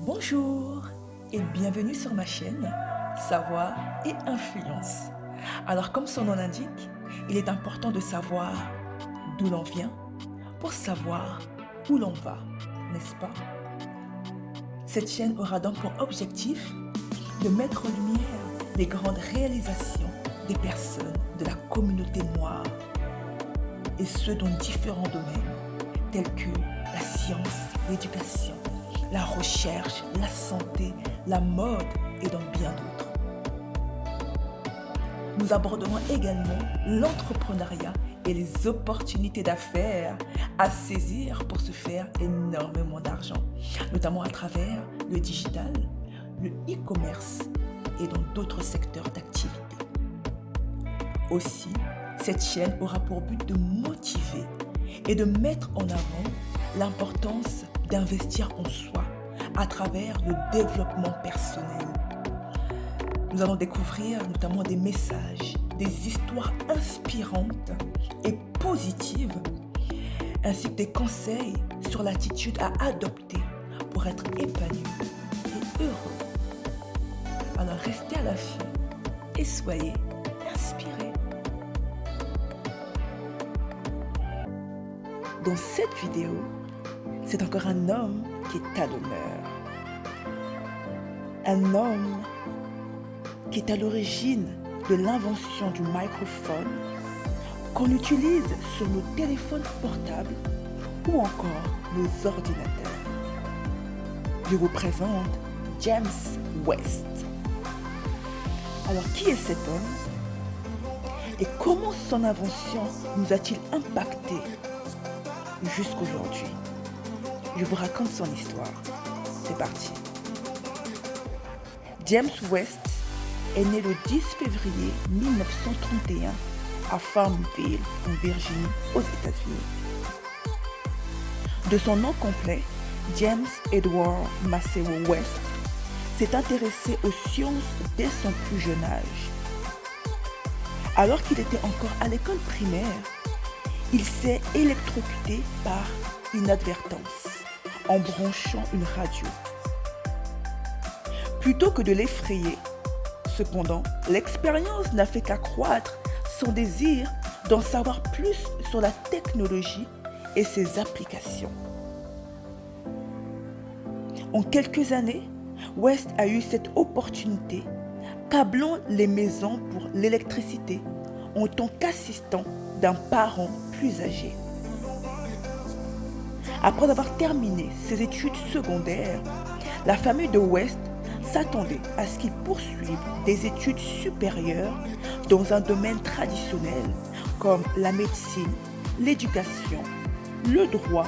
Bonjour et bienvenue sur ma chaîne Savoir et Influence. Alors comme son nom l'indique, il est important de savoir d'où l'on vient pour savoir où l'on va, n'est-ce pas? Cette chaîne aura donc pour objectif de mettre en lumière les grandes réalisations des personnes de la communauté noire et ce dans différents domaines tels que la science, l'éducation, la recherche, la santé, la mode et dans bien d'autres. Nous aborderons également l'entrepreneuriat et les opportunités d'affaires à saisir pour se faire énormément d'argent, notamment à travers le digital, le e-commerce et dans d'autres secteurs d'activité. Aussi, cette chaîne aura pour but de motiver et de mettre en avant l'importance d'investir en soi à travers le développement personnel. Nous allons découvrir notamment des messages, des histoires inspirantes et positives, ainsi que des conseils sur l'attitude à adopter pour être épanoui et heureux. Alors restez à l'affût et soyez inspirés. Dans cette vidéo, c'est encore un homme qui est à l'honneur. Un homme qui est à l'origine de l'invention du microphone qu'on utilise sur nos téléphones portables ou encore nos ordinateurs. Je vous présente James West. Alors, qui est cet homme et comment son invention nous a-t-il impacté jusqu'aujourd'hui? Je vous raconte son histoire. C'est parti. James West est né le 10 février 1931 à Farmville, en Virginie, aux États-Unis. De son nom complet, James Edward Maceo West s'est intéressé aux sciences dès son plus jeune âge. Alors qu'il était encore à l'école primaire, il s'est électrocuté par inadvertance en branchant une radio. Plutôt que de l'effrayer, cependant, l'expérience n'a fait qu'accroître son désir d'en savoir plus sur la technologie et ses applications. En quelques années, West a eu cette opportunité, câblant les maisons pour l'électricité en tant qu'assistant d'un parent plus âgé. Après avoir terminé ses études secondaires, la famille de West s'attendait à ce qu'il poursuive des études supérieures dans un domaine traditionnel comme la médecine, l'éducation, le droit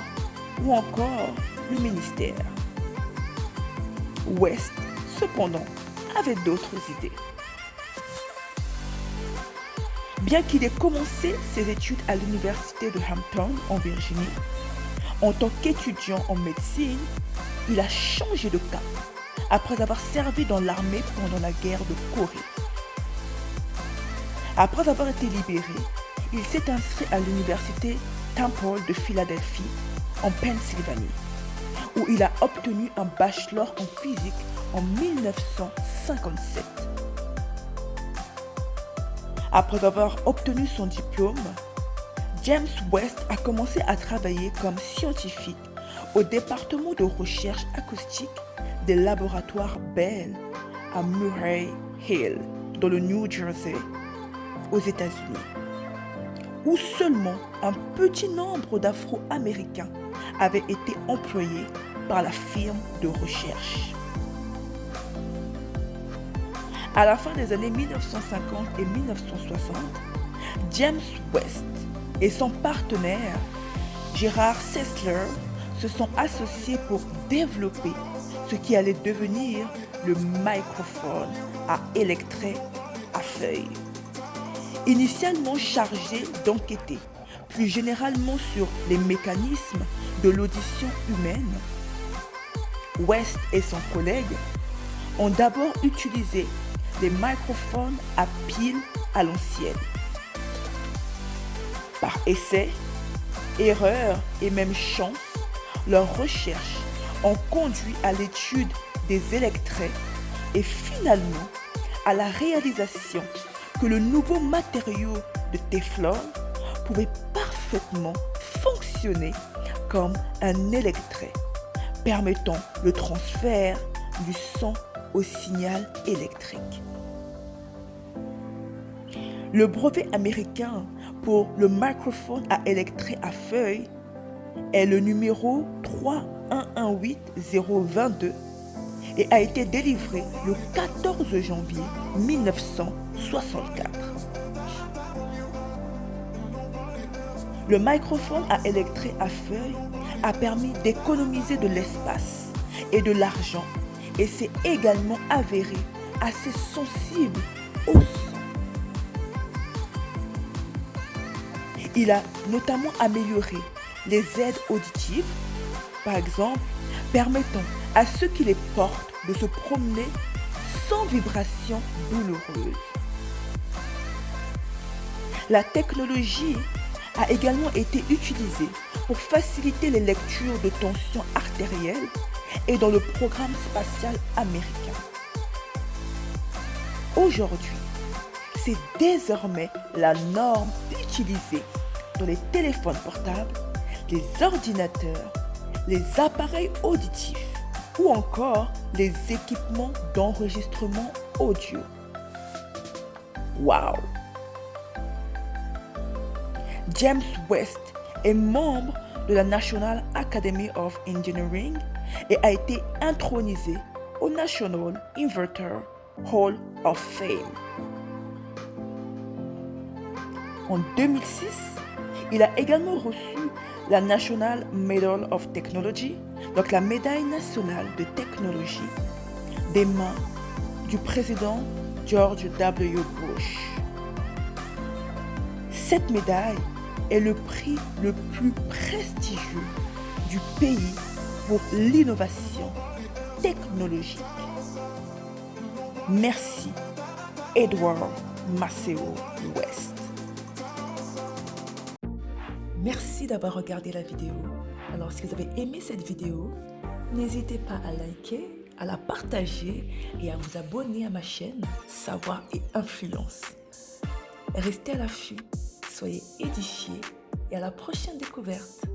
ou encore le ministère. West, cependant, avait d'autres idées. Bien qu'il ait commencé ses études à l'université de Hampton en Virginie, en tant qu'étudiant en médecine, il a changé de cap après avoir servi dans l'armée pendant la guerre de Corée. Après avoir été libéré, il s'est inscrit à l'université Temple de Philadelphie, en Pennsylvanie, où il a obtenu un bachelor en physique en 1957. Après avoir obtenu son diplôme, James West a commencé à travailler comme scientifique au département de recherche acoustique des laboratoires Bell à Murray Hill, dans le New Jersey, aux États-Unis, où seulement un petit nombre d'Afro-Américains avaient été employés par la firme de recherche. À la fin des années 1950 et 1960, James West et son partenaire, Gerard Sessler, se sont associés pour développer ce qui allait devenir le microphone à électret à feuille. Initialement chargé d'enquêter plus généralement sur les mécanismes de l'audition humaine, West et son collègue ont d'abord utilisé des microphones à pile à l'ancienne. Par essai, erreur et même chance, leurs recherches ont conduit à l'étude des électrets et finalement à la réalisation que le nouveau matériau de Téflon pouvait parfaitement fonctionner comme un électret, permettant le transfert du son au signal électrique. Le brevet américain pour le microphone à électret à feuille est le numéro 3118022 et a été délivré le 14 janvier 1964. Le microphone à électret à feuille a permis d'économiser de l'espace et de l'argent et s'est également avéré assez sensible au son. Il a notamment amélioré les aides auditives, par exemple, permettant à ceux qui les portent de se promener sans vibration douloureuse. La technologie a également été utilisée pour faciliter les lectures de tension artérielle et dans le programme spatial américain. Aujourd'hui, c'est désormais la norme utilisée dans les téléphones portables, les ordinateurs, les appareils auditifs ou encore les équipements d'enregistrement audio. Wow! James West est membre de la National Academy of Engineering et a été intronisé au National Inverter Hall of Fame. En 2006, il a également reçu la National Medal of Technology, donc la médaille nationale de technologie, des mains du président George W. Bush. Cette médaille est le prix le plus prestigieux du pays pour l'innovation technologique. Merci, Edward Maceo West. Merci d'avoir regardé la vidéo. Alors, si vous avez aimé cette vidéo, n'hésitez pas à liker, à la partager et à vous abonner à ma chaîne Savoir et Influence. Restez à l'affût, soyez édifiés et à la prochaine découverte.